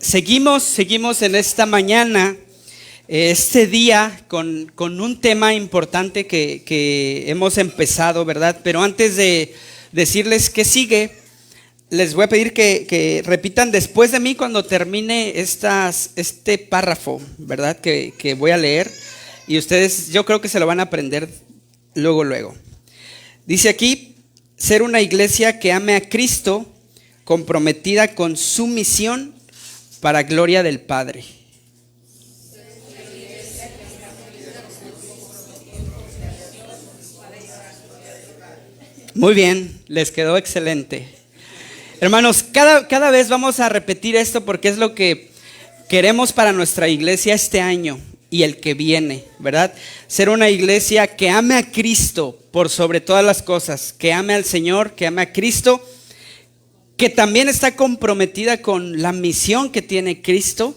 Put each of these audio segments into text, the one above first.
Seguimos en esta mañana, este día, con un tema importante que hemos empezado, ¿verdad? Pero antes de decirles qué sigue, les voy a pedir que repitan después de mí cuando termine este párrafo, ¿verdad? Que voy a leer, y ustedes yo creo que se lo van a aprender luego. Dice aquí: ser una iglesia que ame a Cristo, comprometida con su misión para gloria del Padre. Muy bien, les quedó excelente. Hermanos, cada vez vamos a repetir esto porque es lo que queremos para nuestra iglesia este año y el que viene, ¿verdad? Ser una iglesia que ame a Cristo por sobre todas las cosas, que ame al Señor, que ame a Cristo, que también está comprometida con la misión que tiene Cristo.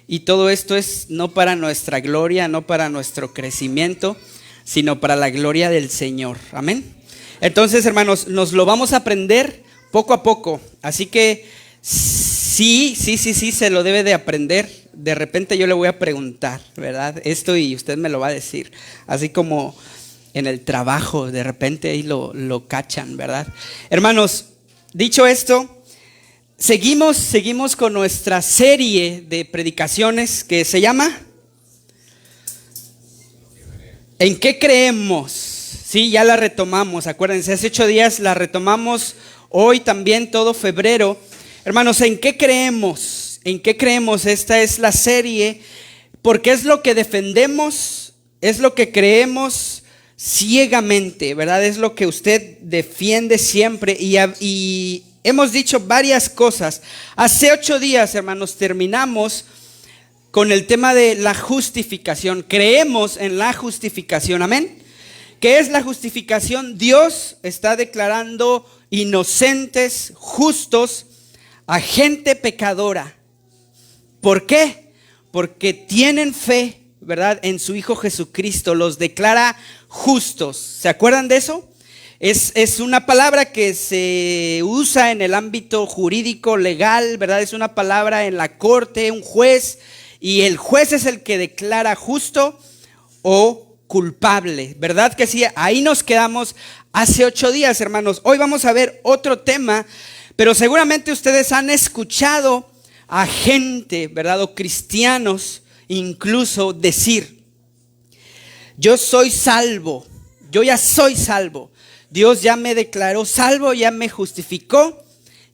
Y todo esto es no para nuestra gloria, no para nuestro crecimiento, sino para la gloria del Señor. Amén. Entonces, hermanos, nos lo vamos a aprender poco a poco. Así que sí, se lo debe de aprender. De repente yo le voy a preguntar, ¿verdad? Esto, y usted me lo va a decir. Así como en el trabajo, de repente ahí lo cachan, ¿verdad? Hermanos, dicho esto, seguimos con nuestra serie de predicaciones que se llama ¿En qué creemos? Sí, ya la retomamos, acuérdense, hace 8 días la retomamos, hoy también todo febrero. Hermanos, ¿en qué creemos? ¿En qué creemos? Esta es la serie, porque es lo que defendemos, es lo que creemos ciegamente, ¿verdad? Es lo que usted defiende siempre, y hemos dicho varias cosas. Hace 8 días, hermanos, terminamos con el tema de la justificación. Creemos en la justificación, amén. ¿Qué es la justificación? Dios está declarando inocentes, justos a gente pecadora. ¿Por qué? Porque tienen fe, ¿verdad?, en su Hijo Jesucristo. Los declara justos. ¿Se acuerdan de eso? Es una palabra que se usa en el ámbito jurídico, legal, ¿verdad? Es una palabra en la corte, un juez, y el juez es el que declara justo o culpable, ¿verdad que sí? Ahí nos quedamos hace 8 días, hermanos. Hoy vamos a ver otro tema, pero seguramente ustedes han escuchado a gente, ¿verdad?, o cristianos incluso decir: yo soy salvo, yo ya soy salvo, Dios ya me declaró salvo, ya me justificó,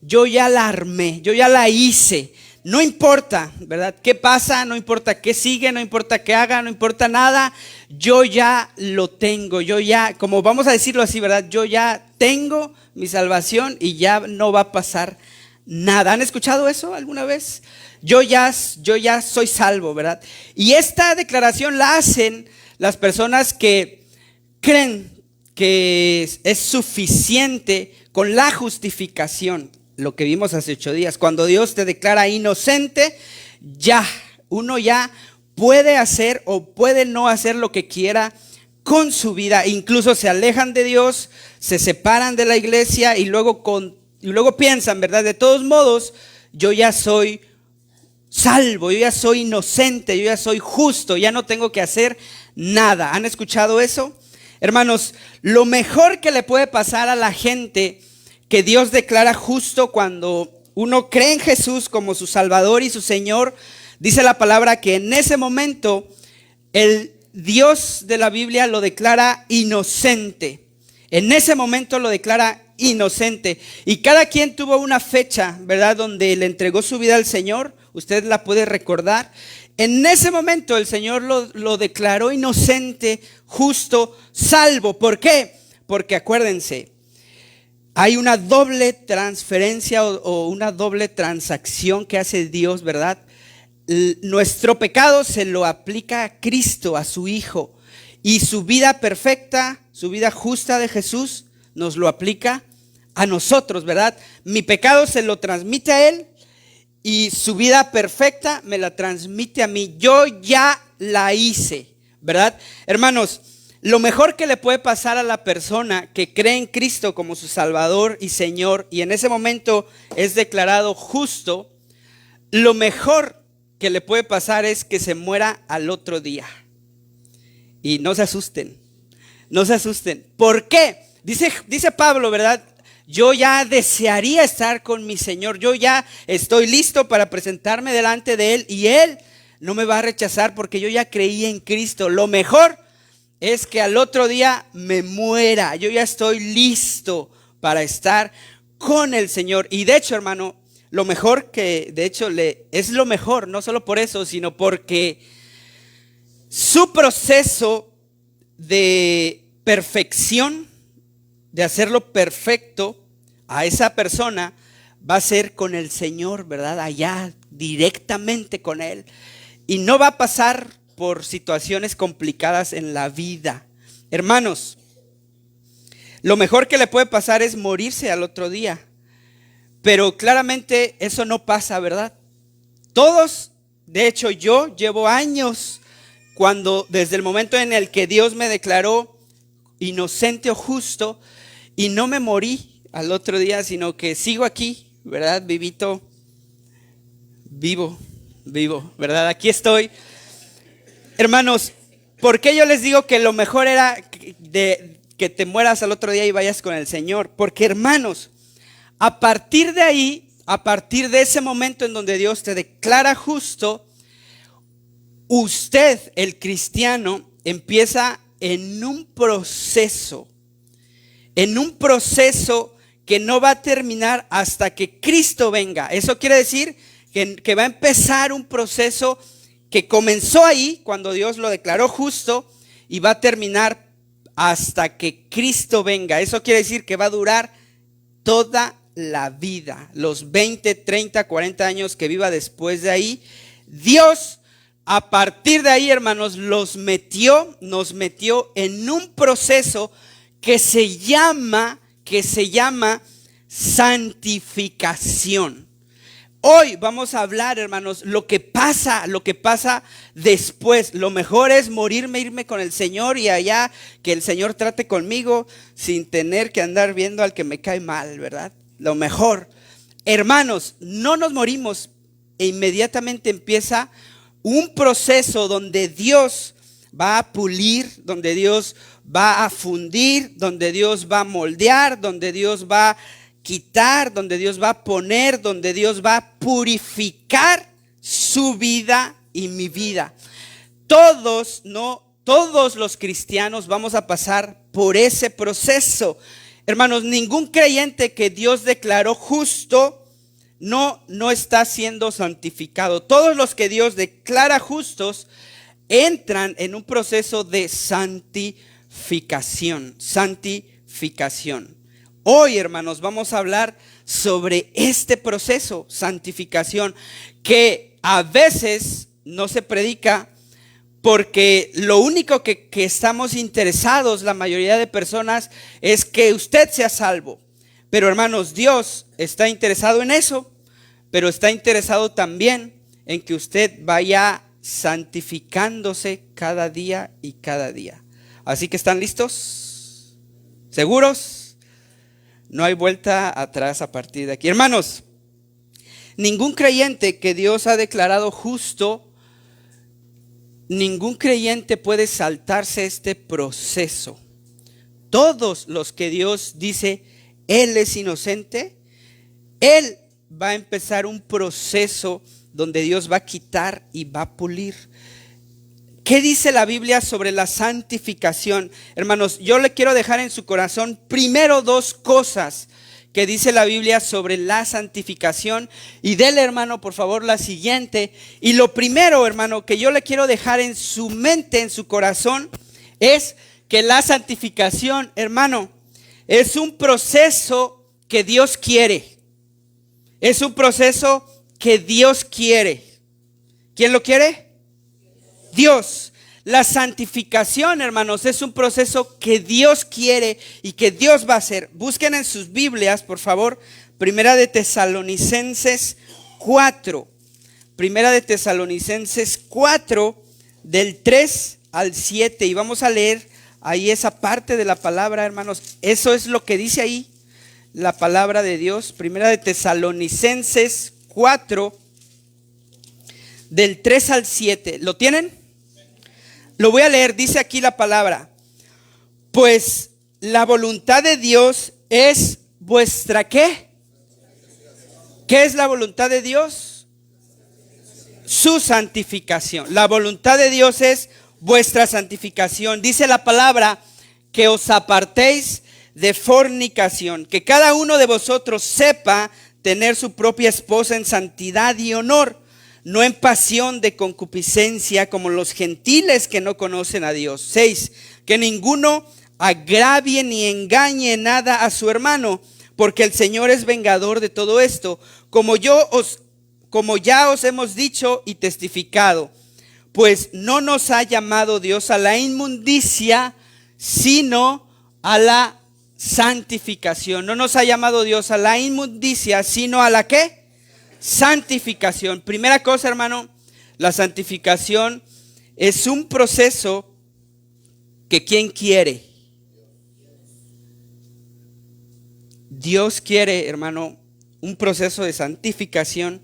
yo ya la armé, yo ya la hice. No importa, ¿verdad?, qué pasa, no importa qué sigue, no importa qué haga, no importa nada, yo ya lo tengo, yo ya, como vamos a decirlo así, ¿verdad?, yo ya tengo mi salvación y ya no va a pasar nada. ¿Han escuchado eso alguna vez? Yo ya soy salvo, ¿verdad? Y esta declaración la hacen las personas que creen que es suficiente con la justificación. Lo que vimos hace 8 días, cuando Dios te declara inocente, uno ya puede hacer o puede no hacer lo que quiera con su vida. Incluso se alejan de Dios, se separan de la iglesia y luego piensan, ¿verdad?, de todos modos, yo ya soy salvo, yo ya soy inocente, yo ya soy justo, ya no tengo que hacer nada. ¿Han escuchado eso? Hermanos, lo mejor que le puede pasar a la gente que Dios declara justo cuando uno cree en Jesús como su Salvador y su Señor, dice la palabra que en ese momento el Dios de la Biblia lo declara inocente. En ese momento lo declara inocente. Y cada quien tuvo una fecha, ¿verdad?, donde le entregó su vida al Señor. Usted la puede recordar. En ese momento el Señor lo declaró inocente, justo, salvo. ¿Por qué? Porque acuérdense, hay una doble transferencia o una doble transacción que hace Dios, ¿verdad? Nuestro pecado se lo aplica a Cristo, a su Hijo. Y su vida perfecta, su vida justa de Jesús, nos lo aplica a nosotros, ¿verdad? Mi pecado se lo transmite a Él y su vida perfecta me la transmite a mí. Yo ya la hice, ¿verdad? Hermanos, lo mejor que le puede pasar a la persona que cree en Cristo como su Salvador y Señor y en ese momento es declarado justo, lo mejor que le puede pasar es que se muera al otro día. Y no se asusten, no se asusten. ¿Por qué? Dice Pablo, ¿verdad? Yo ya desearía estar con mi Señor. Yo ya estoy listo para presentarme delante de Él. Y Él no me va a rechazar porque yo ya creí en Cristo. Lo mejor es que al otro día me muera. Yo ya estoy listo para estar con el Señor. Y de hecho, hermano, lo mejor que de hecho es lo mejor, no solo por eso, sino porque su proceso de perfección, de hacerlo perfecto a esa persona, va a ser con el Señor, ¿verdad? Allá directamente con Él. Y no va a pasar por situaciones complicadas en la vida. Hermanos, lo mejor que le puede pasar es morirse al otro día. Pero claramente eso no pasa, ¿verdad? Todos, de hecho yo llevo años desde el momento en el que Dios me declaró inocente o justo y no me morí al otro día, sino que sigo aquí, ¿verdad? Vivo, ¿verdad? Aquí estoy. Hermanos, ¿por qué yo les digo que lo mejor era que te mueras al otro día y vayas con el Señor? Porque, hermanos, a partir de ahí, a partir de ese momento en donde Dios te declara justo, usted, el cristiano, empieza en un proceso que no va a terminar hasta que Cristo venga. Eso quiere decir que va a empezar un proceso que comenzó ahí cuando Dios lo declaró justo y va a terminar hasta que Cristo venga. Eso quiere decir que va a durar toda la vida, los 20, 30, 40 años que viva después de ahí. Dios, a partir de ahí, hermanos, nos metió en un proceso que se llama santificación. Hoy vamos a hablar, hermanos, lo que pasa después. Lo mejor es irme con el Señor y allá que el Señor trate conmigo sin tener que andar viendo al que me cae mal, ¿verdad? Lo mejor. Hermanos, no nos morimos e inmediatamente empieza un proceso donde Dios va a pulir, donde Dios va a fundir, donde Dios va a moldear, donde Dios va a quitar, donde Dios va a poner, donde Dios va a purificar su vida y mi vida. Todos los cristianos vamos a pasar por ese proceso. Hermanos, ningún creyente que Dios declaró justo no está siendo santificado. Todos los que Dios declara justos entran en un proceso de santificación. Hoy, hermanos, vamos a hablar sobre este proceso, santificación, que a veces no se predica porque lo único que estamos interesados, la mayoría de personas, es que usted sea salvo. Pero, hermanos, Dios está interesado en eso, pero está interesado también en que usted vaya santificándose cada día y cada día. Así que, ¿están listos? ¿Seguros? No hay vuelta atrás a partir de aquí. Hermanos, ningún creyente que Dios ha declarado justo, ningún creyente puede saltarse este proceso. Todos los que Dios dice, Él es inocente, Él va a empezar un proceso donde Dios va a quitar y va a pulir. ¿Qué dice la Biblia sobre la santificación? Hermanos, yo le quiero dejar en su corazón primero dos cosas que dice la Biblia sobre la santificación. Y dele, hermano, por favor, la siguiente. Y lo primero, hermano, que yo le quiero dejar en su mente, en su corazón, es que la santificación, hermano, es un proceso que Dios quiere. Es un proceso que Dios quiere. ¿Quién lo quiere? Dios. La santificación, hermanos, es un proceso que Dios quiere y que Dios va a hacer. Busquen en sus Biblias, por favor, Primera de Tesalonicenses 4. Primera de Tesalonicenses 4, del 3 al 7. Y vamos a leer ahí esa parte de la palabra, hermanos. Eso es lo que dice ahí la palabra de Dios. Primera de Tesalonicenses 4, del 3 al 7. ¿Lo tienen? Lo voy a leer, dice aquí la palabra. Pues la voluntad de Dios es vuestra ¿qué? ¿Qué es la voluntad de Dios? Su santificación. La voluntad de Dios es vuestra santificación. Dice la palabra que os apartéis de fornicación, que cada uno de vosotros sepa tener su propia esposa en santidad y honor, no en pasión de concupiscencia como los gentiles que no conocen a Dios. 6. Que ninguno agravie ni engañe nada a su hermano, porque el Señor es vengador de todo esto, como ya os hemos dicho y testificado. Pues no nos ha llamado Dios a la inmundicia, sino a la santificación. No nos ha llamado Dios a la inmundicia, sino a la ¿qué? Santificación. Primera cosa, hermano, la santificación es un proceso que ¿quién quiere? Dios quiere, hermano, un proceso de santificación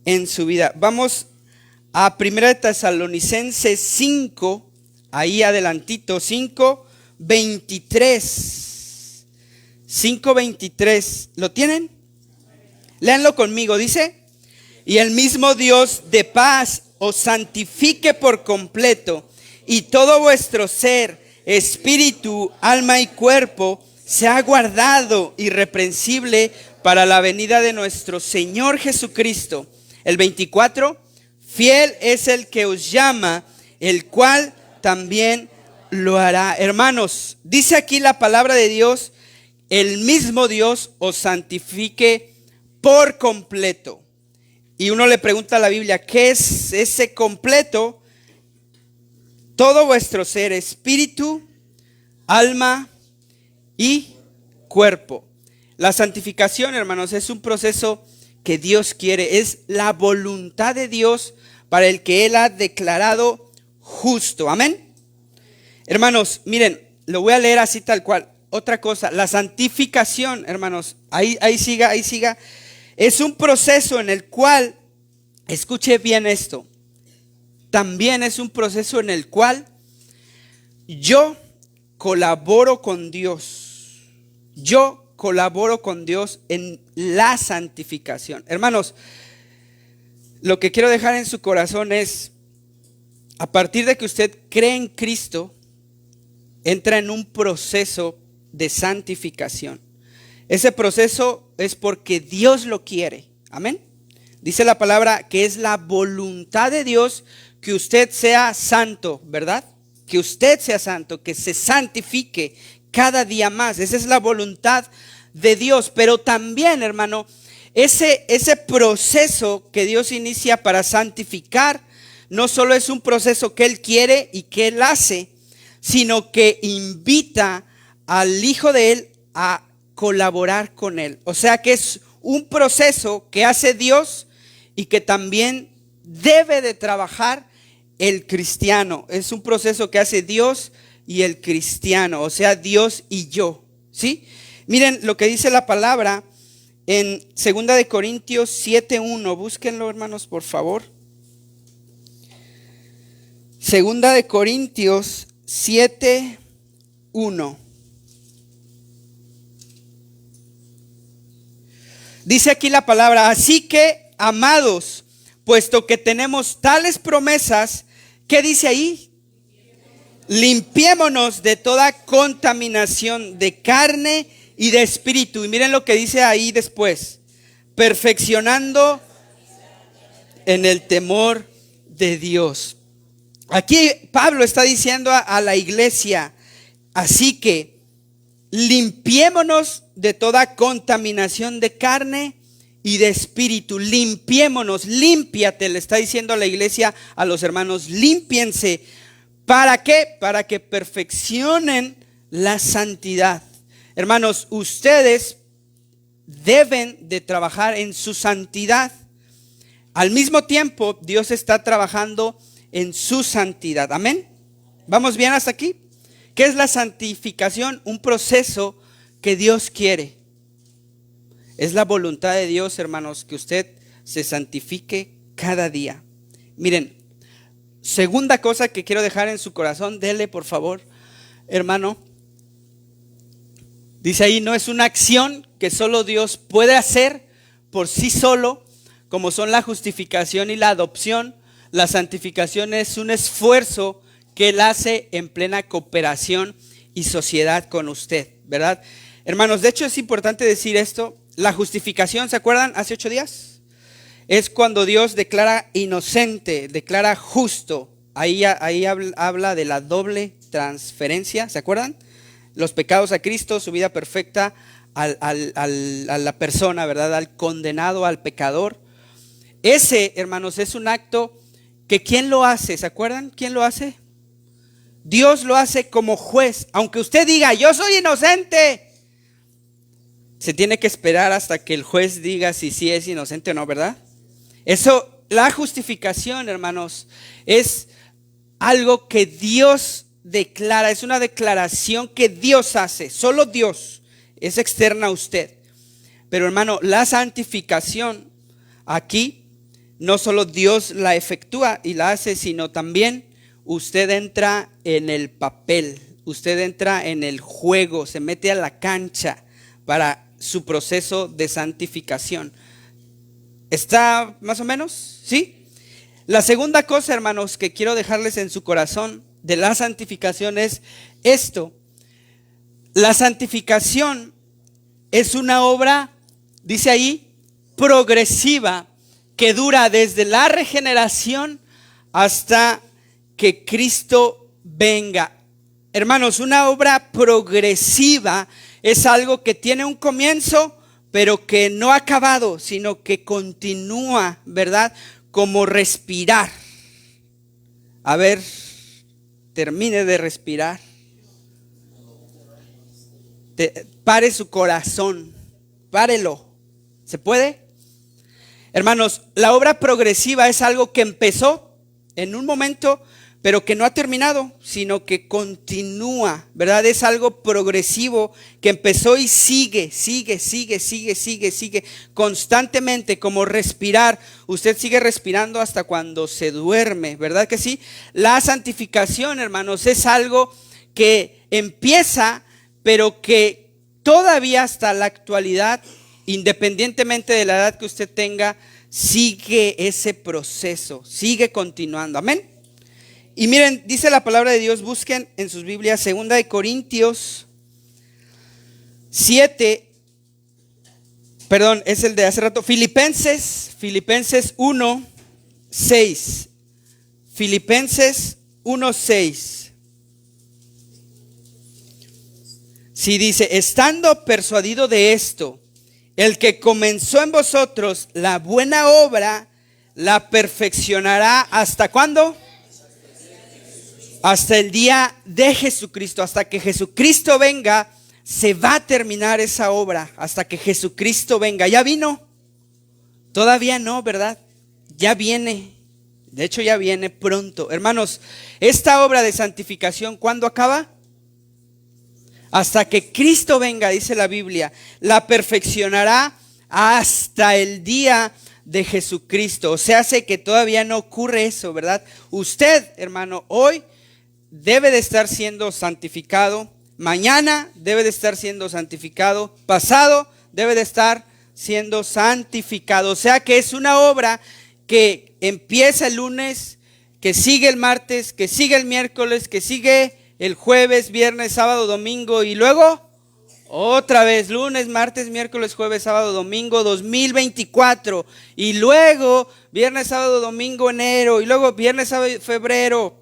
en su vida. Vamos a 1 Tesalonicenses 5, ahí adelantito, 5:23. 5:23. ¿Lo tienen? Léanlo conmigo, dice: y el mismo Dios de paz os santifique por completo, y todo vuestro ser, espíritu, alma y cuerpo sea guardado irreprensible para la venida de nuestro Señor Jesucristo. El 24, fiel es el que os llama, el cual también lo hará. Hermanos, dice aquí la palabra de Dios: el mismo Dios os santifique por completo. Y uno le pregunta a la Biblia, ¿qué es ese completo? Todo vuestro ser, espíritu, alma y cuerpo. La santificación, hermanos, es un proceso que Dios quiere. Es la voluntad de Dios para el que Él ha declarado justo. Amén. Hermanos, miren, lo voy a leer así tal cual. Otra cosa, la santificación, hermanos, ahí siga. Es un proceso en el cual, escuche bien esto, también es un proceso en el cual yo colaboro con Dios. Yo colaboro con Dios en la santificación. Hermanos, lo que quiero dejar en su corazón es, a partir de que usted cree en Cristo, entra en un proceso de santificación. Ese proceso es porque Dios lo quiere. Amén. Dice la palabra que es la voluntad de Dios que usted sea santo, ¿verdad? Que usted sea santo, que se santifique cada día más. Esa es la voluntad de Dios. Pero también, hermano, ese proceso que Dios inicia para santificar no solo es un proceso que Él quiere y que Él hace, sino que invita al Hijo de Él a colaborar con Él. O sea que es un proceso que hace Dios y que también debe de trabajar el cristiano. Es un proceso que hace Dios y el cristiano, o sea, Dios y yo, ¿sí? Miren lo que dice la palabra en 2 de Corintios 7:1. Búsquenlo, hermanos, por favor. 2 de Corintios 7:1. Dice aquí la palabra: así que, amados, puesto que tenemos tales promesas, ¿qué dice ahí? Limpiémonos de toda contaminación de carne y de espíritu. Y miren lo que dice ahí después: perfeccionando en el temor de Dios. Aquí Pablo está diciendo a la iglesia: así que limpiémonos de toda contaminación de carne y de espíritu. Limpiémonos, límpiate, le está diciendo a la iglesia, a los hermanos, límpiense. ¿Para qué? Para que perfeccionen la santidad. Hermanos, ustedes deben de trabajar en su santidad. Al mismo tiempo, Dios está trabajando en su santidad. Amén. ¿Vamos bien hasta aquí? ¿Qué es la santificación? Un proceso que Dios quiere. Es la voluntad de Dios, hermanos, que usted se santifique cada día. Miren, segunda cosa que quiero dejar en su corazón, dele por favor, hermano. Dice ahí, no es una acción que solo Dios puede hacer por sí solo, como son la justificación y la adopción. La santificación es un esfuerzo que Él hace en plena cooperación y sociedad con usted, ¿verdad? Hermanos, de hecho es importante decir esto. La justificación, ¿se acuerdan? Hace 8 días. Es cuando Dios declara inocente, declara justo. Ahí habla de la doble transferencia, ¿se acuerdan? Los pecados a Cristo, su vida perfecta a la persona, ¿verdad? Al condenado, al pecador. Ese, hermanos, es un acto que ¿quién lo hace? ¿Se acuerdan? ¿Quién lo hace? Dios lo hace como juez. Aunque usted diga, yo soy inocente, se tiene que esperar hasta que el juez diga si sí es inocente o no, ¿verdad? Eso, la justificación, hermanos, es algo que Dios declara, es una declaración que Dios hace, solo Dios, es externa a usted. Pero hermano, la santificación aquí, no solo Dios la efectúa y la hace, sino también usted entra en el papel, usted entra en el juego, se mete a la cancha para su proceso de santificación. ¿Está más o menos? ¿Sí? La segunda cosa, hermanos, que quiero dejarles en su corazón de la santificación es esto. La santificación es una obra, dice ahí, progresiva, que dura desde la regeneración hasta que Cristo venga. Hermanos, una obra progresiva es algo que tiene un comienzo, pero que no ha acabado, sino que continúa, ¿verdad? Como respirar. A ver, termine de respirar. Pare su corazón, párelo. ¿Se puede? Hermanos, la obra progresiva es algo que empezó en un momento, pero que no ha terminado, sino que continúa, ¿verdad? Es algo progresivo que empezó y sigue constantemente, como respirar. Usted sigue respirando hasta cuando se duerme, ¿verdad que sí? La santificación, hermanos, es algo que empieza, pero que todavía hasta la actualidad, independientemente de la edad que usted tenga, sigue ese proceso, sigue continuando. Amén. Y miren, dice la palabra de Dios, busquen en sus Biblias 2 Corintios 7, perdón, es el de hace rato, Filipenses 1, 6. Filipenses 1, 6. Sí, dice, estando persuadido de esto, el que comenzó en vosotros la buena obra, la perfeccionará. ¿Hasta cuándo? Hasta el día de Jesucristo. Hasta que Jesucristo venga, se va a terminar esa obra. Hasta que Jesucristo venga. ¿Ya vino? Todavía no, ¿verdad? Ya viene. De hecho, ya viene pronto. Hermanos, esta obra de santificación, ¿cuándo acaba? Hasta que Cristo venga, dice la Biblia, la perfeccionará hasta el día de Jesucristo. O sea, hace que todavía no ocurre eso, ¿verdad? Usted, hermano, hoy debe de estar siendo santificado. Mañana debe de estar siendo santificado. Pasado debe de estar siendo santificado. O sea que es una obra que empieza el lunes, que sigue el martes, que sigue el miércoles, que sigue el jueves, viernes, sábado, domingo, y luego otra vez lunes, martes, miércoles, jueves, sábado, domingo, 2024, y luego viernes, sábado, domingo, enero, y luego viernes, sábado, febrero.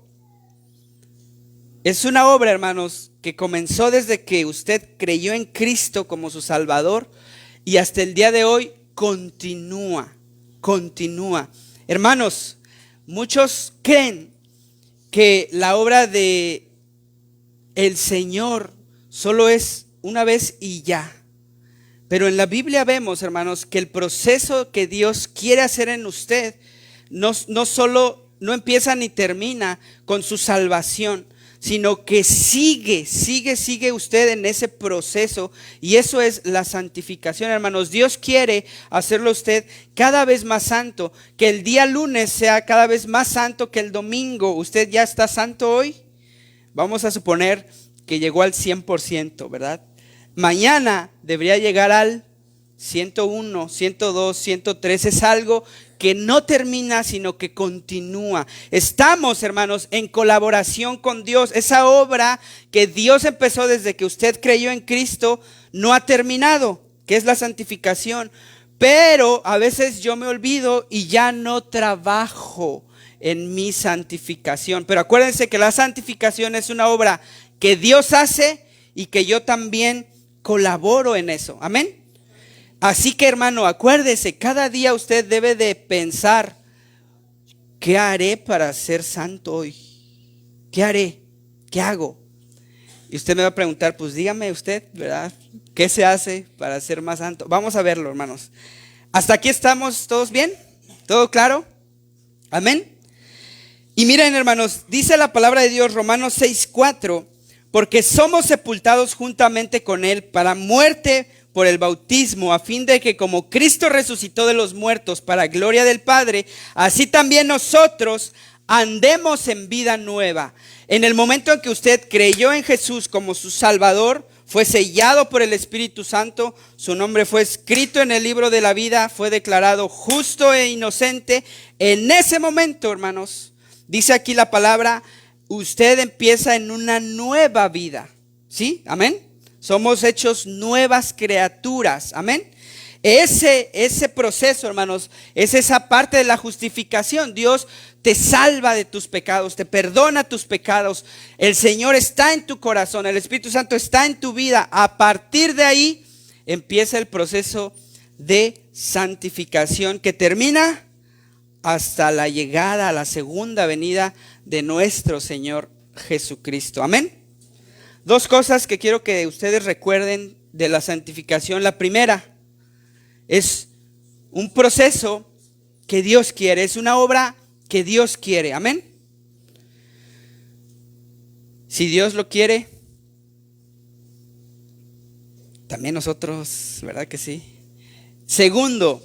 Es una obra, hermanos, que comenzó desde que usted creyó en Cristo como su Salvador y hasta el día de hoy continúa. Hermanos, muchos creen que la obra de el Señor solo es una vez y ya. Pero en la Biblia vemos, hermanos, que el proceso que Dios quiere hacer en usted no empieza ni termina con su salvación, sino que sigue usted en ese proceso. Y eso es la santificación, hermanos. Dios quiere hacerlo usted cada vez más santo, que el día lunes sea cada vez más santo que el domingo. ¿Usted ya está santo hoy? Vamos a suponer que llegó al 100%, ¿verdad? Mañana debería llegar al 101, 102, 103. Es algo que no termina, sino que continúa. Estamos, hermanos, en colaboración con Dios. Esa obra que Dios empezó desde que usted creyó en Cristo no ha terminado, que es la santificación. Pero a veces yo me olvido y ya no trabajo en mi santificación. Pero acuérdense que la santificación es una obra que Dios hace y que yo también colaboro en eso. Amén. Así que, hermano, acuérdese, cada día usted debe de pensar, ¿qué haré para ser santo hoy? ¿Qué haré? ¿Qué hago? Y usted me va a preguntar, pues dígame usted, ¿verdad? ¿Qué se hace para ser más santo? Vamos a verlo, hermanos. ¿Hasta aquí estamos todos bien? ¿Todo claro? Amén. Y miren, hermanos, dice la palabra de Dios, Romanos 6:4, porque somos sepultados juntamente con Él para muerte por el bautismo, a fin de que como Cristo resucitó de los muertos para gloria del Padre, así también nosotros andemos en vida nueva. En el momento en que usted creyó en Jesús como su Salvador, fue sellado por el Espíritu Santo, su nombre fue escrito en el libro de la vida, fue declarado justo e inocente. En ese momento, hermanos, dice aquí la palabra, usted empieza en una nueva vida. ¿Sí? Amén. Somos hechos nuevas criaturas. Amén. Ese proceso, hermanos, es esa parte de la justificación. Dios te salva de tus pecados, te perdona tus pecados. El Señor está en tu corazón, el Espíritu Santo está en tu vida. A partir de ahí empieza el proceso de santificación que termina hasta la llegada a la segunda venida de nuestro Señor Jesucristo. Amén. Dos cosas que quiero que ustedes recuerden de la santificación. La primera es un proceso que Dios quiere, es una obra que Dios quiere. Amén. Si Dios lo quiere, también nosotros, ¿verdad que sí? Segundo,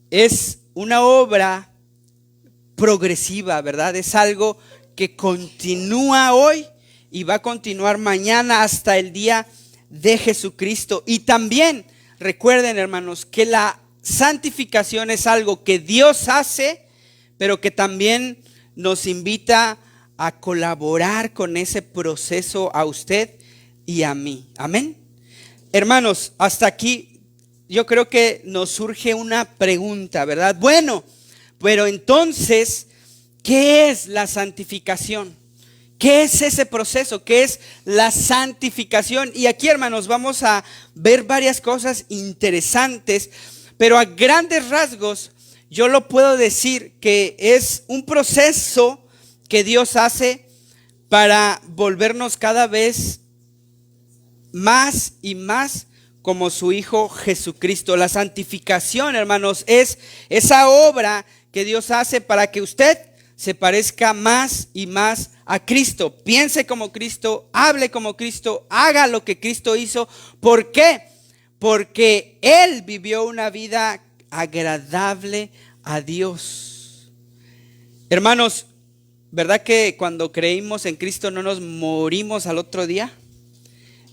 es una obra progresiva, ¿verdad? Es algo que continúa hoy y va a continuar mañana hasta el día de Jesucristo. Y también recuerden, hermanos, que la santificación es algo que Dios hace, pero que también nos invita a colaborar con ese proceso a usted y a mí. Amén. Hermanos, hasta aquí yo creo que nos surge una pregunta, ¿verdad? Bueno, pero entonces, ¿qué es la santificación? ¿Qué es ese proceso? ¿Qué es la santificación? Y aquí, hermanos, vamos a ver varias cosas interesantes, pero a grandes rasgos yo lo puedo decir que es un proceso que Dios hace para volvernos cada vez más y más como su Hijo Jesucristo. La santificación, hermanos, es esa obra que Dios hace para que usted se parezca más y más a Cristo. Piense como Cristo, hable como Cristo, haga lo que Cristo hizo. ¿Por qué? Porque Él vivió una vida agradable a Dios. Hermanos, ¿verdad que cuando creímos en Cristo no nos morimos al otro día?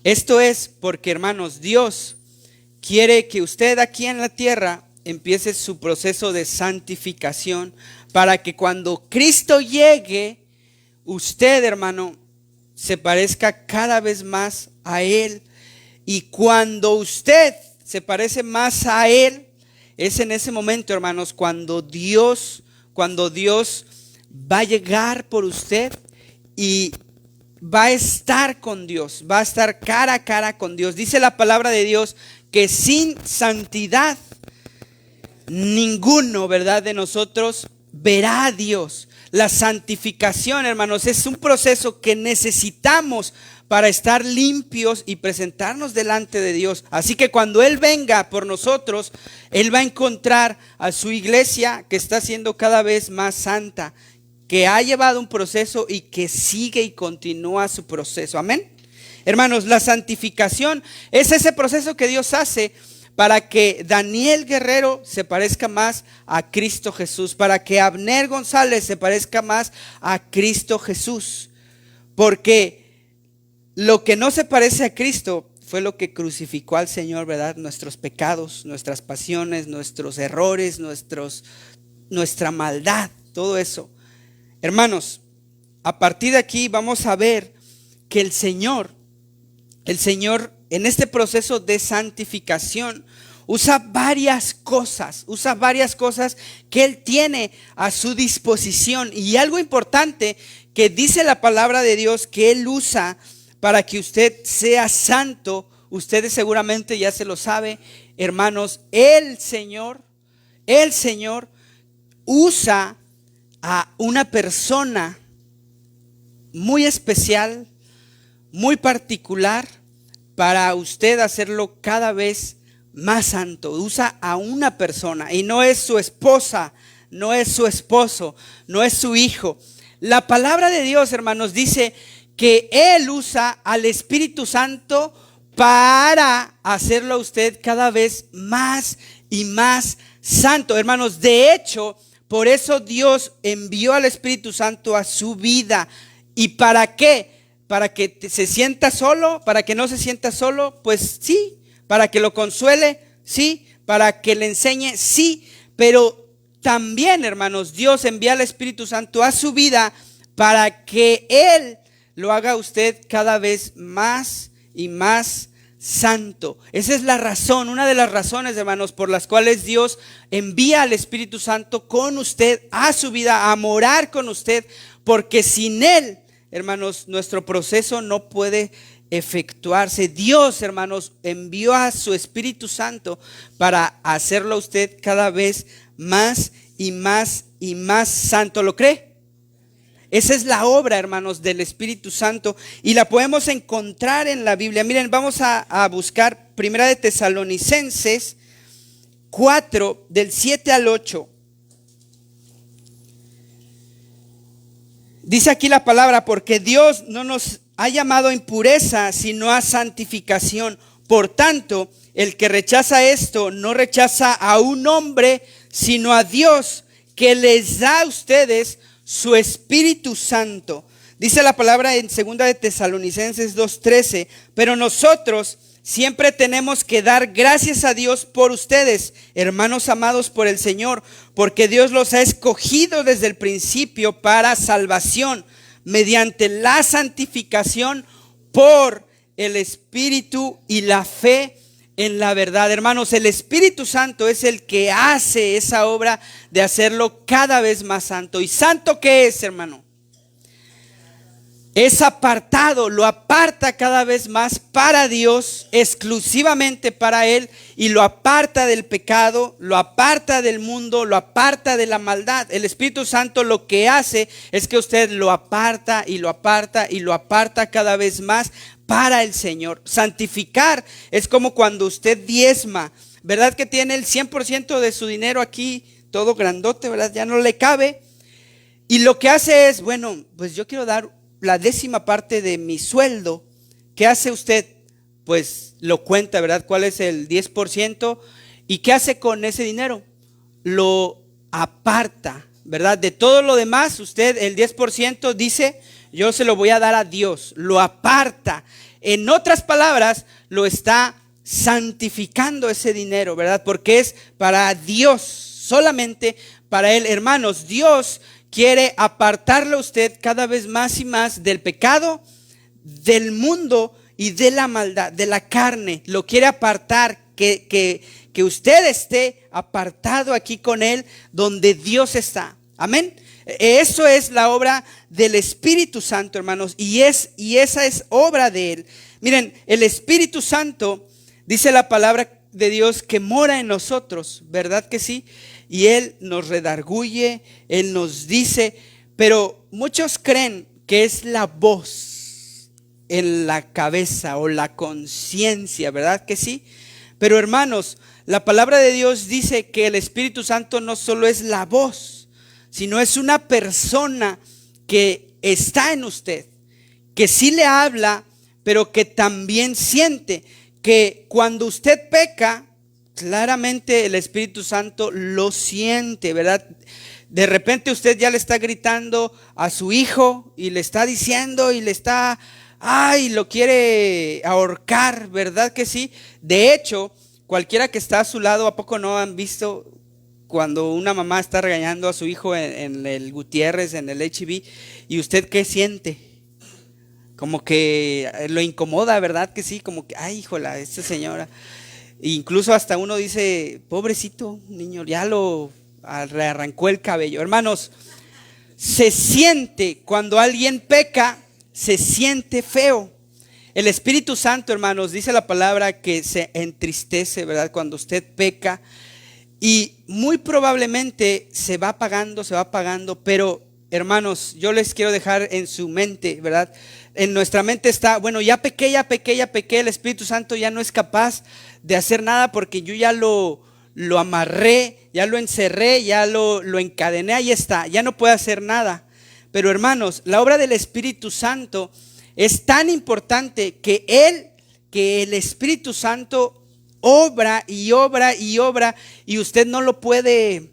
Esto es porque, hermanos, Dios quiere que usted aquí en la tierra empiece su proceso de santificación para que cuando Cristo llegue, usted, hermano, se parezca cada vez más a Él. Y cuando usted se parece más a Él, es en ese momento, hermanos, cuando Dios va a llegar por usted y va a estar con Dios, va a estar cara a cara con Dios. Dice la palabra de Dios que sin santidad ninguno, ¿verdad?, de nosotros verá a Dios. La santificación, hermanos, es un proceso que necesitamos para estar limpios y presentarnos delante de Dios. Así que cuando Él venga por nosotros, Él va a encontrar a su iglesia que está siendo cada vez más santa, que ha llevado un proceso y que sigue y continúa su proceso. Amén. Hermanos, la santificación es ese proceso que Dios hace para que Daniel Guerrero se parezca más a Cristo Jesús, para que Abner González se parezca más a Cristo Jesús. Porque lo que no se parece a Cristo fue lo que crucificó al Señor, ¿verdad? Nuestros pecados, nuestras pasiones, nuestros errores, nuestra maldad, todo eso. Hermanos, a partir de aquí vamos a ver que el Señor en este proceso de santificación usa varias cosas que Él tiene a su disposición. Y algo importante que dice la palabra de Dios que Él usa para que usted sea santo, ustedes seguramente ya se lo sabe, hermanos, el Señor usa a una persona muy especial, muy particular, para usted hacerlo cada vez más santo. Usa a una persona y no es su esposa, no es su esposo, no es su hijo. La palabra de Dios, hermanos, dice que Él usa al Espíritu Santo para hacerlo a usted cada vez más y más santo. Hermanos, de hecho, por eso Dios envió al Espíritu Santo a su vida. ¿Y para qué? ¿Para que se sienta solo? ¿Para que no se sienta solo? Pues sí. ¿Para que lo consuele? Sí. ¿Para que le enseñe? Sí. Pero también, hermanos, Dios envía al Espíritu Santo a su vida para que Él lo haga a usted cada vez más y más santo. Esa es la razón, una de las razones, hermanos, por las cuales Dios envía al Espíritu Santo con usted a su vida, a morar con usted, porque sin Él, hermanos, nuestro proceso no puede efectuarse. Dios, hermanos, envió a su Espíritu Santo para hacerlo a usted cada vez más y más y más santo. ¿Lo cree? Esa es la obra, hermanos, del Espíritu Santo y la podemos encontrar en la Biblia. Miren, vamos a buscar Primera de Tesalonicenses 4, del 7 al 8. Dice aquí la palabra: porque Dios no nos ha llamado a impureza, sino a santificación. Por tanto, el que rechaza esto no rechaza a un hombre, sino a Dios, que les da a ustedes su Espíritu Santo. Dice la palabra en 2 de Tesalonicenses 2:13: pero nosotros siempre tenemos que dar gracias a Dios por ustedes, hermanos amados por el Señor, porque Dios los ha escogido desde el principio para salvación, mediante la santificación por el Espíritu y la fe en la verdad. Hermanos, el Espíritu Santo es el que hace esa obra de hacerlo cada vez más santo. ¿Y santo qué es, hermano? Es apartado, lo aparta cada vez más para Dios, exclusivamente para Él, y lo aparta del pecado, lo aparta del mundo, lo aparta de la maldad. El Espíritu Santo lo que hace es que usted lo aparta y lo aparta y lo aparta cada vez más para el Señor. Santificar es como cuando usted diezma, ¿verdad? Que tiene el 100% de su dinero aquí, todo grandote, ¿verdad? Ya no le cabe. Y lo que hace es, bueno, pues yo quiero dar la 10ª parte de mi sueldo. ¿Qué hace usted? Pues lo cuenta, ¿verdad? ¿Cuál es el 10%? ¿Y qué hace con ese dinero? Lo aparta, ¿verdad? De todo lo demás, usted el 10% dice: yo se lo voy a dar a Dios. Lo aparta. En otras palabras, lo está santificando ese dinero, ¿verdad? Porque es para Dios, solamente para Él. Hermanos, Dios quiere apartarlo a usted cada vez más y más del pecado, del mundo y de la maldad, de la carne. Lo quiere apartar, que usted esté apartado aquí con Él, donde Dios está. Amén. Eso es la obra del Espíritu Santo, hermanos, y esa es obra de Él. Miren, el Espíritu Santo, dice la palabra de Dios, que mora en nosotros, ¿verdad que sí? Y Él nos redarguye, Él nos dice, pero muchos creen que es la voz en la cabeza o la conciencia, ¿verdad que sí? Pero hermanos, la palabra de Dios dice que el Espíritu Santo no solo es la voz, sino es una persona que está en usted, que sí le habla, pero que también siente que cuando usted peca, claramente el Espíritu Santo lo siente, ¿verdad? De repente usted ya le está gritando a su hijo y le está diciendo y le está, ay, lo quiere ahorcar, ¿verdad que sí? De hecho, cualquiera que está a su lado, ¿a poco no han visto cuando una mamá está regañando a su hijo en el Gutiérrez, en el HIV, y usted qué siente? Como que lo incomoda, ¿verdad que sí? Como que, ay, híjola, esta señora. Incluso hasta uno dice, pobrecito niño, ya le arrancó el cabello. Hermanos, se siente cuando alguien peca, se siente feo. El Espíritu Santo, hermanos, dice la palabra que se entristece, ¿verdad? Cuando usted peca, y muy probablemente se va apagando, pero hermanos, yo les quiero dejar en su mente, ¿verdad? En nuestra mente está, bueno, ya pequé, el Espíritu Santo ya no es capaz de hacer nada porque yo ya lo amarré, ya lo encerré, ya lo encadené, ahí está, ya no puede hacer nada. Pero hermanos, la obra del Espíritu Santo es tan importante que el Espíritu Santo obra y obra y obra, y usted no lo puede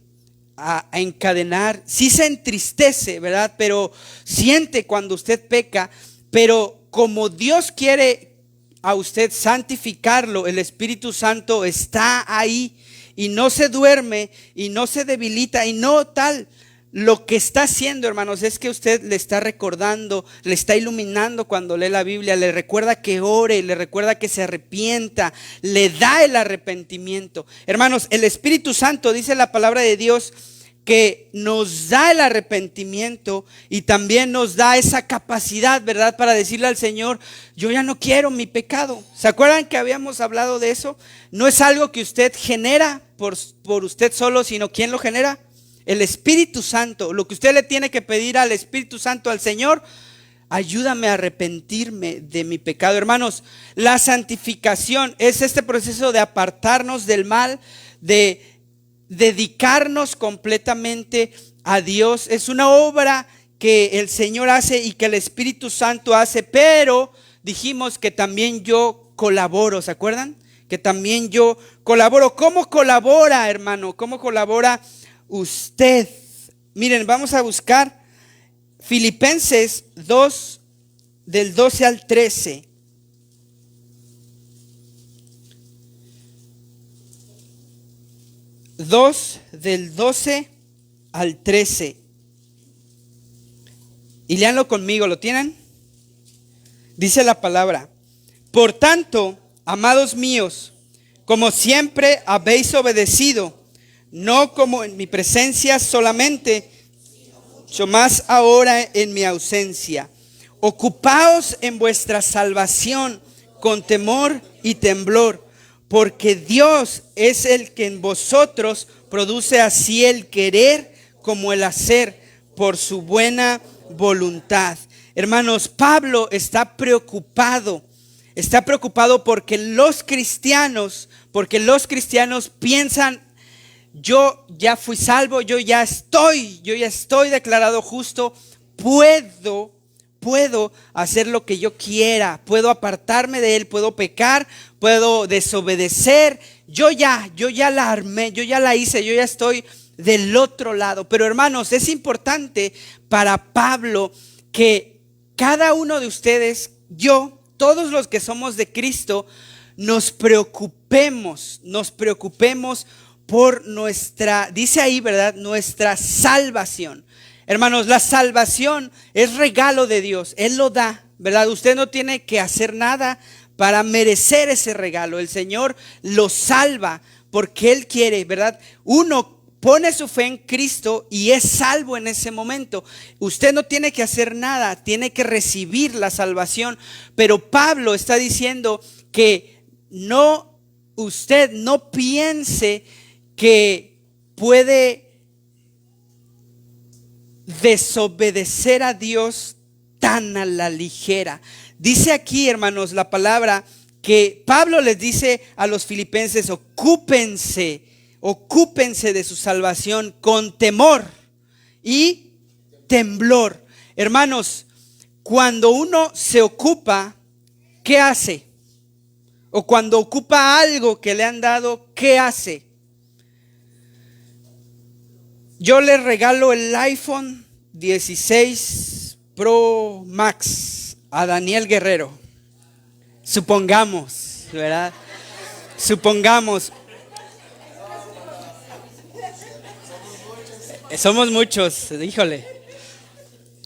a encadenar. Sí se entristece, ¿verdad? Pero siente cuando usted peca, pero como Dios quiere a usted santificarlo, el Espíritu Santo está ahí y no se duerme y no se debilita y no tal. Lo que está haciendo, hermanos, es que usted le está recordando, le está iluminando cuando lee la Biblia, le recuerda que ore, le recuerda que se arrepienta, le da el arrepentimiento. Hermanos, el Espíritu Santo, dice la palabra de Dios, que nos da el arrepentimiento y también nos da esa capacidad, ¿verdad? Para decirle al Señor, yo ya no quiero mi pecado. ¿Se acuerdan que habíamos hablado de eso? No es algo que usted genera por usted solo, sino ¿quién lo genera? El Espíritu Santo. Lo que usted le tiene que pedir al Espíritu Santo, al Señor, ayúdame a arrepentirme de mi pecado. Hermanos, la santificación es este proceso de apartarnos del mal, de dedicarnos completamente a Dios. Es una obra que el Señor hace y que el Espíritu Santo hace, pero dijimos que también yo colaboro, ¿se acuerdan? Que también yo colaboro. ¿Cómo colabora, hermano? ¿Cómo colabora usted? Miren, vamos a buscar Filipenses 2, del 12 al 13. Del 12 al 13. Y léanlo conmigo, ¿lo tienen? Dice la palabra: por tanto, amados míos, como siempre habéis obedecido, no como en mi presencia solamente, mucho más ahora en mi ausencia, ocupaos en vuestra salvación con temor y temblor, porque Dios es el que en vosotros produce así el querer como el hacer por su buena voluntad. Hermanos, Pablo está preocupado porque los cristianos piensan, yo ya fui salvo, yo ya estoy declarado justo, puedo hacer lo que yo quiera, puedo apartarme de él, puedo pecar, puedo desobedecer, yo ya la armé, yo ya la hice, yo ya estoy del otro lado. Pero hermanos, es importante para Pablo que cada uno de ustedes, todos los que somos de Cristo, nos preocupemos por nuestra, dice ahí, ¿verdad? Nuestra salvación. Hermanos, la salvación es regalo de Dios, Él lo da, ¿verdad? Usted no tiene que hacer nada para merecer ese regalo. El Señor lo salva porque Él quiere, ¿verdad? Uno pone su fe en Cristo y es salvo en ese momento. Usted no tiene que hacer nada, tiene que recibir la salvación. Pero Pablo está diciendo que usted no piense que puede desobedecer a Dios tan a la ligera. Dice aquí, hermanos, la palabra que Pablo les dice a los filipenses: ocúpense de su salvación con temor y temblor. Hermanos, cuando uno se ocupa, ¿qué hace? O cuando ocupa algo que le han dado, ¿qué hace? Yo le regalo el iPhone 16 Pro Max a Daniel Guerrero. Supongamos, ¿verdad? Supongamos. Somos muchos, híjole.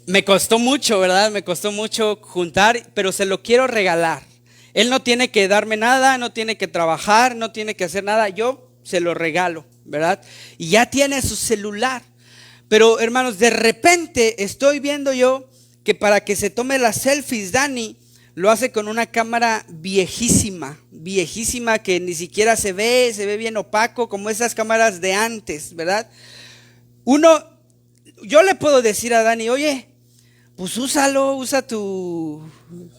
Me costó mucho, ¿verdad? Me costó mucho juntar, pero se lo quiero regalar. Él no tiene que darme nada, no tiene que trabajar, no tiene que hacer nada. Yo se lo regalo, ¿verdad? Y ya tiene su celular. Pero hermanos, de repente estoy viendo yo que para que se tome las selfies, Dani lo hace con una cámara viejísima, viejísima, que ni siquiera se ve bien opaco, como esas cámaras de antes, ¿verdad? Yo le puedo decir a Dani, oye, pues úsalo, usa tu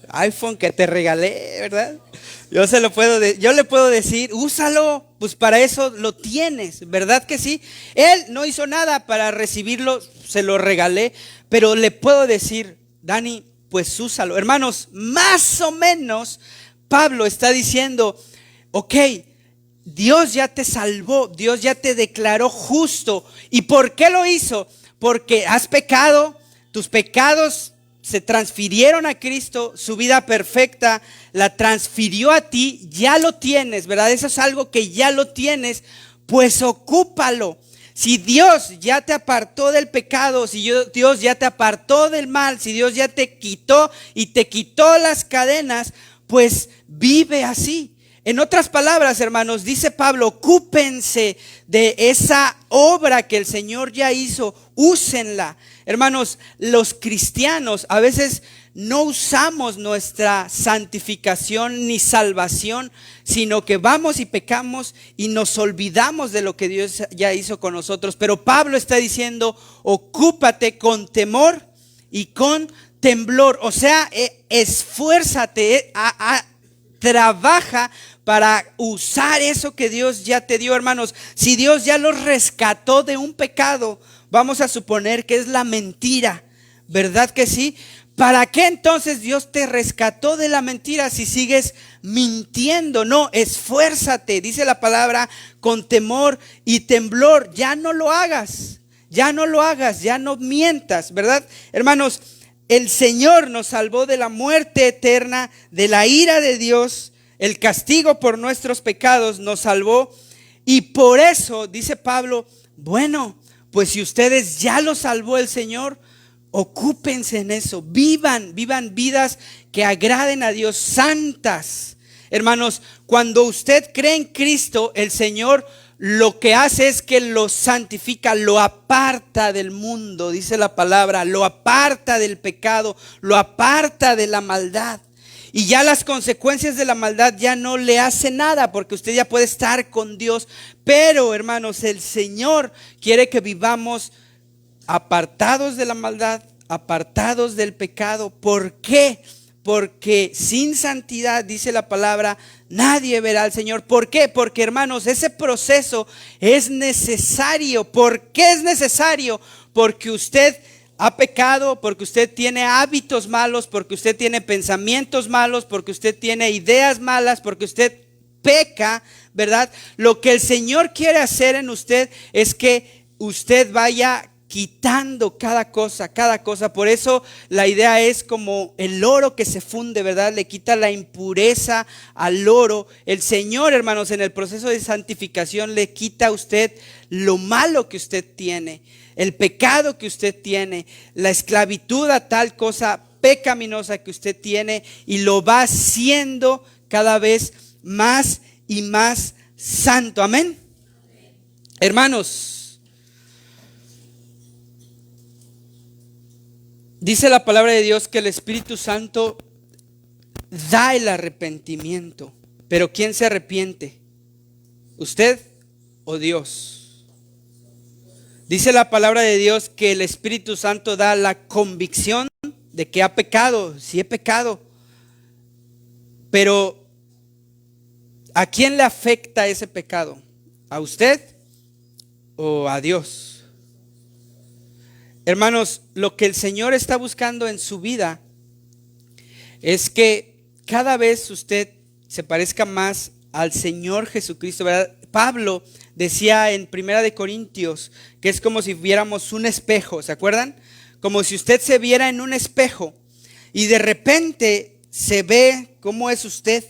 iPhone que te regalé, ¿verdad? Yo le puedo decir, úsalo, pues para eso lo tienes, ¿verdad que sí? Él no hizo nada para recibirlo, se lo regalé, pero le puedo decir, Dani, pues úsalo. Hermanos, más o menos Pablo está diciendo, ok, Dios ya te salvó, Dios ya te declaró justo. ¿Y por qué lo hizo? Porque has pecado, tus pecados se transfirieron a Cristo, su vida perfecta la transfirió a ti, ya lo tienes, ¿verdad? Eso es algo que ya lo tienes, pues ocúpalo. Si Dios ya te apartó del pecado, si Dios ya te apartó del mal, si Dios ya te quitó y te quitó las cadenas, pues vive así. En otras palabras, hermanos, dice Pablo, ocúpense de esa obra que el Señor ya hizo, úsenla. Hermanos, los cristianos a veces no usamos nuestra santificación ni salvación, sino que vamos y pecamos y nos olvidamos de lo que Dios ya hizo con nosotros. Pero Pablo está diciendo, ocúpate con temor y con temblor. O sea, esfuérzate, trabaja para usar eso que Dios ya te dio, hermanos. Si Dios ya los rescató de un pecado, vamos a suponer que es la mentira, ¿verdad que sí? ¿Para qué entonces Dios te rescató de la mentira si sigues mintiendo? No, esfuérzate, dice la palabra, con temor y temblor. Ya no lo hagas, ya no lo hagas, ya no mientas, ¿verdad? Hermanos, el Señor nos salvó de la muerte eterna, de la ira de Dios. El castigo por nuestros pecados nos salvó. Y por eso, dice Pablo, bueno, pues si ustedes ya los salvó el Señor, ocúpense en eso, vivan vidas que agraden a Dios, santas. Hermanos, cuando usted cree en Cristo, el Señor lo que hace es que lo santifica, lo aparta del mundo, dice la palabra, lo aparta del pecado, lo aparta de la maldad. Y ya las consecuencias de la maldad ya no le hacen nada, porque usted ya puede estar con Dios. Pero, hermanos, el Señor quiere que vivamos apartados de la maldad, apartados del pecado. ¿Por qué? Porque sin santidad, dice la palabra, nadie verá al Señor. ¿Por qué? Porque, hermanos, ese proceso es necesario. ¿Por qué es necesario? Porque usted ha pecado, porque usted tiene hábitos malos, porque usted tiene pensamientos malos, porque usted tiene ideas malas, porque usted peca, ¿verdad? Lo que el Señor quiere hacer en usted es que usted vaya quitando cada cosa. Por eso la idea es como el oro que se funde, ¿verdad? Le quita la impureza al oro. El Señor, hermanos, en el proceso de santificación le quita a usted lo malo que usted tiene, el pecado que usted tiene, la esclavitud a tal cosa pecaminosa que usted tiene, y lo va haciendo cada vez más y más santo. Amén. Hermanos, dice la palabra de Dios que el Espíritu Santo da el arrepentimiento. Pero ¿quién se arrepiente? ¿Usted o Dios? Dice la palabra de Dios que el Espíritu Santo da la convicción de que ha pecado. Sí, he pecado. Pero ¿a quién le afecta ese pecado? ¿A usted o a Dios? Hermanos, lo que el Señor está buscando en su vida es que cada vez usted se parezca más al Señor Jesucristo, ¿verdad? Pablo decía en Primera de Corintios que es como si viéramos un espejo, ¿se acuerdan? Como si usted se viera en un espejo y de repente se ve cómo es usted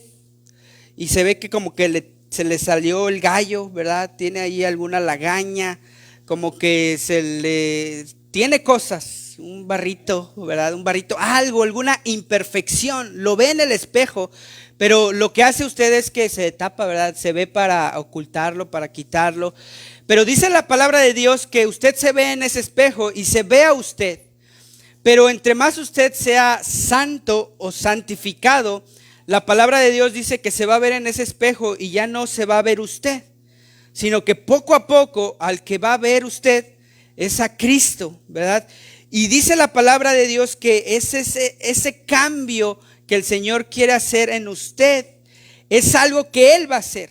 y se ve que como que se le salió el gallo, ¿verdad? Tiene ahí alguna lagaña, como que tiene cosas, un barrito, ¿verdad? Un barrito, algo, alguna imperfección, lo ve en el espejo, pero lo que hace usted es que se tapa, ¿verdad? Se ve para ocultarlo, para quitarlo. Pero dice la palabra de Dios que usted se ve en ese espejo y se ve a usted. Pero entre más usted sea santo o santificado, la palabra de Dios dice que se va a ver en ese espejo y ya no se va a ver usted, sino que poco a poco al que va a ver usted es a Cristo, ¿verdad? Y dice la palabra de Dios que ese cambio que el Señor quiere hacer en usted es algo que Él va a hacer,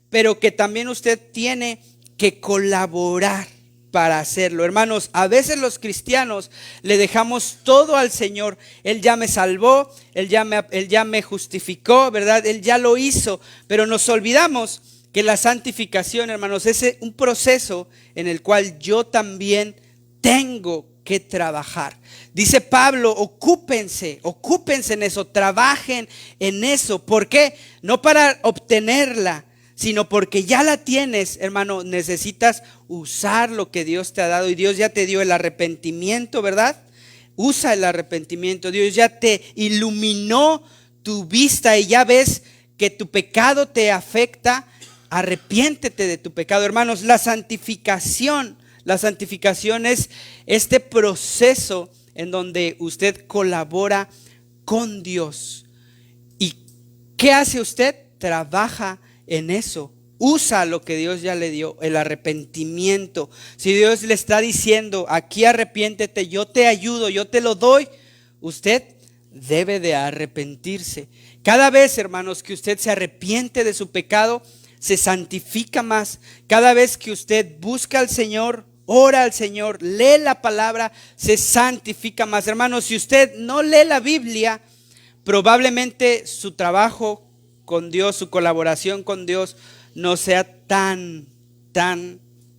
pero que también usted tiene que colaborar para hacerlo. Hermanos, a veces los cristianos le dejamos todo al Señor. Él ya me salvó, Él ya me justificó, ¿verdad? Él ya lo hizo, pero nos olvidamos que la santificación, hermanos, es un proceso en el cual yo también tengo que trabajar. Dice Pablo, ocúpense en eso, trabajen en eso. ¿Por qué? No para obtenerla, sino porque ya la tienes, hermano. Necesitas usar lo que Dios te ha dado y Dios ya te dio el arrepentimiento, ¿verdad? Usa el arrepentimiento. Dios ya te iluminó tu vista y ya ves que tu pecado te afecta. Arrepiéntete de tu pecado, hermanos. La santificación es este proceso en donde usted colabora con Dios. ¿Y qué hace usted? Trabaja en eso. Usa lo que Dios ya le dio, el arrepentimiento. Si Dios le está diciendo, aquí arrepiéntete, yo te ayudo, yo te lo doy, usted debe de arrepentirse. Cada vez, hermanos, que usted se arrepiente de su pecado, se santifica más. Cada vez que usted busca al Señor, ora al Señor, lee la palabra, se santifica más. Hermanos, si usted no lee la Biblia, probablemente su trabajo con Dios, su colaboración con Dios no sea tan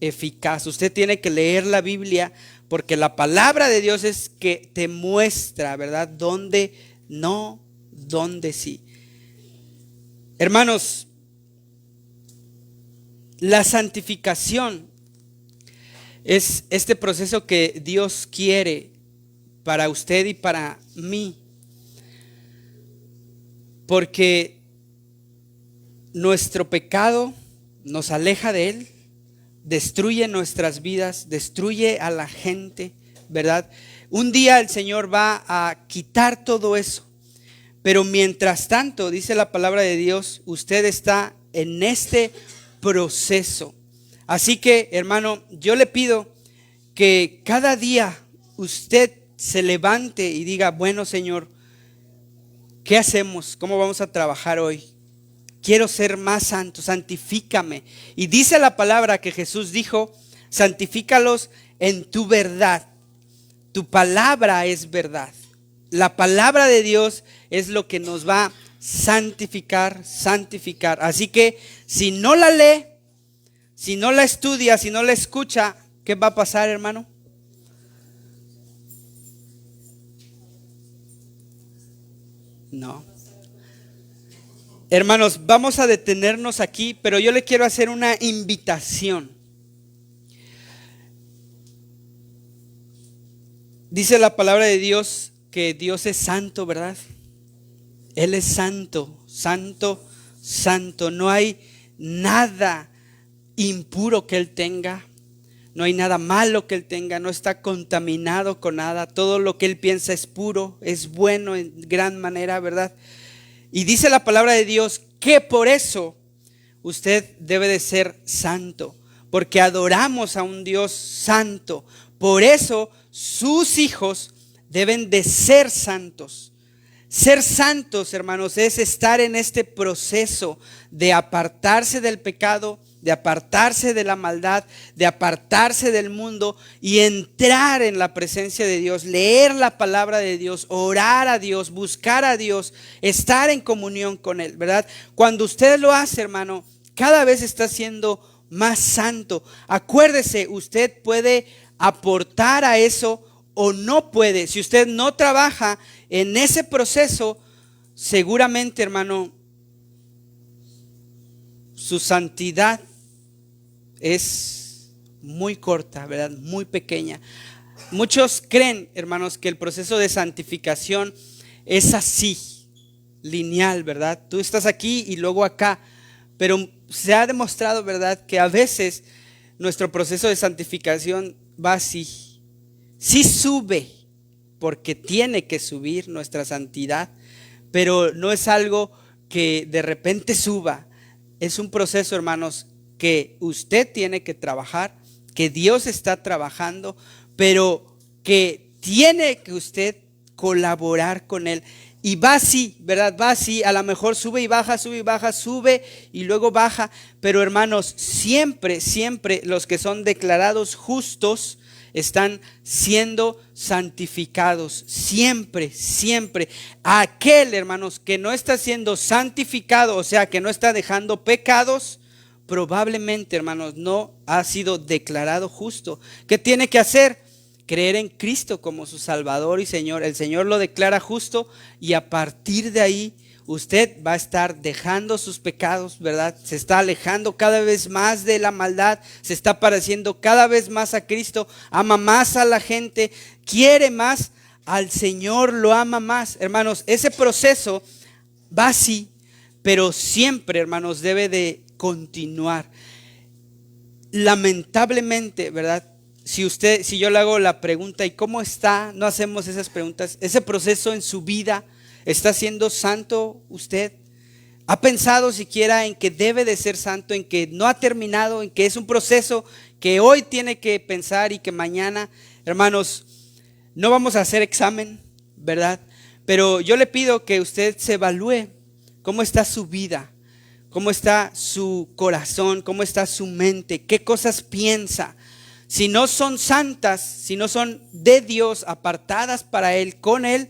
eficaz. Usted tiene que leer la Biblia porque la palabra de Dios es que te muestra, ¿verdad? Dónde no, dónde sí. Hermanos, la santificación es este proceso que Dios quiere para usted y para mí, porque nuestro pecado nos aleja de Él, destruye nuestras vidas, destruye a la gente, ¿verdad? Un día el Señor va a quitar todo eso, pero mientras tanto, dice la palabra de Dios, usted está en este proceso. Así que, hermano, yo le pido que cada día usted se levante y diga, bueno, Señor, ¿qué hacemos? ¿Cómo vamos a trabajar hoy? Quiero ser más santo, santifícame. Y dice la palabra que Jesús dijo, santifícalos en tu verdad. Tu palabra es verdad. La palabra de Dios es lo que nos va a santificar. Así que si no la lee, si no la estudia, si no la escucha, ¿qué va a pasar, hermano? No. Hermanos, vamos a detenernos aquí, pero yo le quiero hacer una invitación. Dice la palabra de Dios que Dios es santo, ¿verdad? Él es santo, santo, santo. No hay nada impuro que Él tenga. No hay nada malo que Él tenga. No está contaminado con nada. Todo lo que Él piensa es puro, es bueno en gran manera, ¿verdad? Y dice la palabra de Dios que por eso usted debe de ser santo, porque adoramos a un Dios santo. Por eso sus hijos deben de ser santos. Ser santos, hermanos, es estar en este proceso de apartarse del pecado, de apartarse de la maldad, de apartarse del mundo y entrar en la presencia de Dios, leer la palabra de Dios, orar a Dios, buscar a Dios, estar en comunión con Él, ¿verdad? Cuando usted lo hace, hermano, cada vez está siendo más santo. Acuérdese, usted puede aportar a eso o no puede. Si usted no trabaja en ese proceso, seguramente, hermano, su santidad es muy corta, ¿verdad? Muy pequeña. Muchos creen, hermanos, que el proceso de santificación es así, lineal, ¿verdad? Tú estás aquí y luego acá, pero se ha demostrado, ¿verdad?, que a veces nuestro proceso de santificación va así. Sí sube, porque tiene que subir nuestra santidad, pero no es algo que de repente suba. Es un proceso, hermanos, que usted tiene que trabajar, que Dios está trabajando, pero que tiene que usted colaborar con Él. Y va así, ¿verdad? Va así, a lo mejor sube y baja, sube y luego baja. Pero hermanos, siempre, siempre los que son declarados justos están siendo santificados. Siempre, siempre. Aquel, hermanos, que no está siendo santificado, o sea, que no está dejando pecados, probablemente, hermanos, no ha sido declarado justo. ¿Qué tiene que hacer? Creer en Cristo como su Salvador y Señor. El Señor lo declara justo y a partir de ahí usted va a estar dejando sus pecados, ¿verdad? Se está alejando cada vez más de la maldad, se está pareciendo cada vez más a Cristo, ama más a la gente, quiere más al Señor, lo ama más. Hermanos, ese proceso va así, pero siempre, hermanos, debe de continuar. Lamentablemente, ¿verdad? Si yo le hago la pregunta, ¿y cómo está? No hacemos esas preguntas. Ese proceso en su vida, ¿está siendo santo usted? ¿Ha pensado siquiera en que debe de ser santo, en que no ha terminado, en que es un proceso que hoy tiene que pensar y que mañana? Hermanos, no vamos a hacer examen, ¿verdad? Pero yo le pido que usted se evalúe cómo está su vida, cómo está su corazón, cómo está su mente, qué cosas piensa. Si no son santas, si no son de Dios, apartadas para Él, con Él,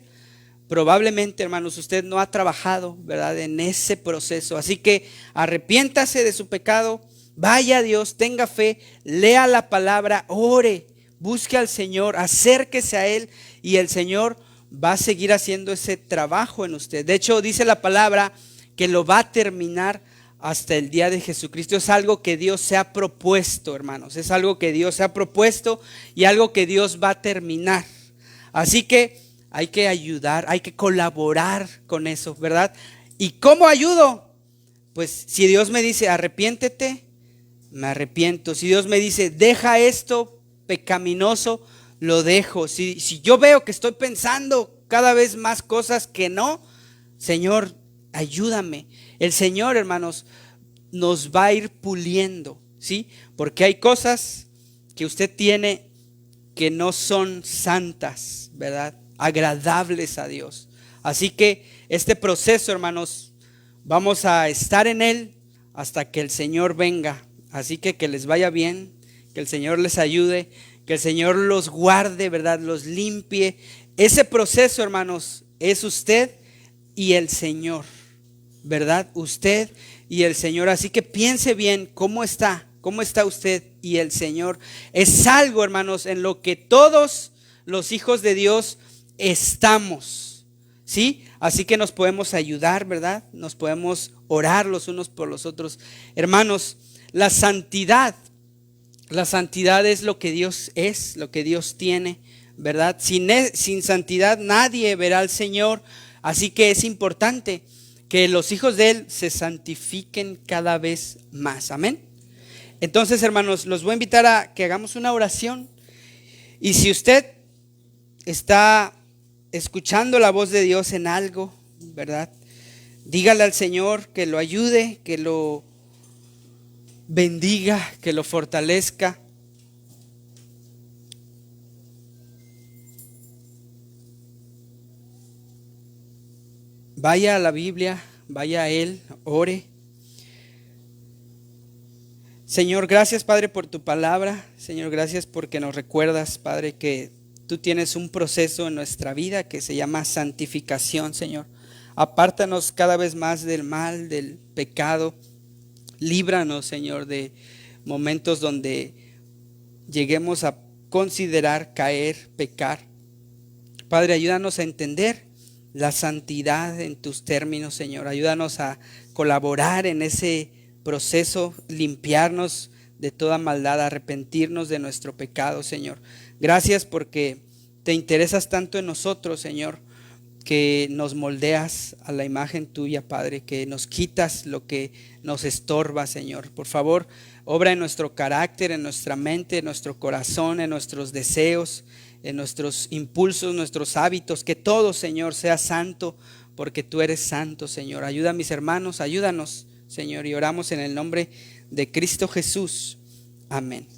probablemente, hermanos, usted no ha trabajado, ¿verdad?, en ese proceso. Así que arrepiéntase de su pecado, vaya a Dios, tenga fe, lea la palabra, ore, busque al Señor, acérquese a Él y el Señor va a seguir haciendo ese trabajo en usted. De hecho, dice la palabra que lo va a terminar hasta el día de Jesucristo. Es algo que Dios se ha propuesto, hermanos. Es algo que Dios se ha propuesto y algo que Dios va a terminar. Así que hay que ayudar, hay que colaborar con eso, ¿verdad? ¿Y cómo ayudo? Pues si Dios me dice arrepiéntete, me arrepiento. Si Dios me dice deja esto pecaminoso, lo dejo. Si yo veo que estoy pensando cada vez más cosas que no, Señor, ayúdame. El Señor, hermanos, nos va a ir puliendo, ¿sí? Porque hay cosas que usted tiene que no son santas, ¿verdad?, agradables a Dios. Así que este proceso, hermanos, vamos a estar en él hasta que el Señor venga. Así que les vaya bien, que el Señor les ayude, que el Señor los guarde, ¿verdad?, los limpie. Ese proceso, hermanos, es usted y el Señor, ¿verdad? Usted y el Señor. Así que piense bien cómo está usted y el Señor. Es algo, hermanos, en lo que todos los hijos de Dios estamos, ¿sí? Así que nos podemos ayudar, ¿verdad? Nos podemos orar los unos por los otros. Hermanos, la santidad es lo que Dios es, lo que Dios tiene, ¿verdad? Sin santidad nadie verá al Señor. Así que es importante que los hijos de Él se santifiquen cada vez más. Amén. Entonces, hermanos, los voy a invitar a que hagamos una oración. Y si usted está escuchando la voz de Dios en algo, ¿verdad?, dígale al Señor que lo ayude, que lo bendiga, que lo fortalezca. Vaya a la Biblia, vaya a Él, ore. Señor, gracias, Padre, por tu palabra. Señor, gracias porque nos recuerdas, Padre, que tú tienes un proceso en nuestra vida que se llama santificación, Señor. Apártanos cada vez más del mal, del pecado. Líbranos, Señor, de momentos donde lleguemos a considerar caer, pecar. Padre, ayúdanos a entender la santidad en tus términos, Señor. Ayúdanos a colaborar en ese proceso, limpiarnos de toda maldad, arrepentirnos de nuestro pecado, Señor. Gracias porque te interesas tanto en nosotros, Señor, que nos moldeas a la imagen tuya, Padre, que nos quitas lo que nos estorba, Señor. Por favor, obra en nuestro carácter, en nuestra mente, en nuestro corazón, en nuestros deseos, en nuestros impulsos, nuestros hábitos, que todo, Señor, sea santo, porque tú eres santo, Señor. Ayuda a mis hermanos, ayúdanos, Señor, y oramos en el nombre de Cristo Jesús. Amén.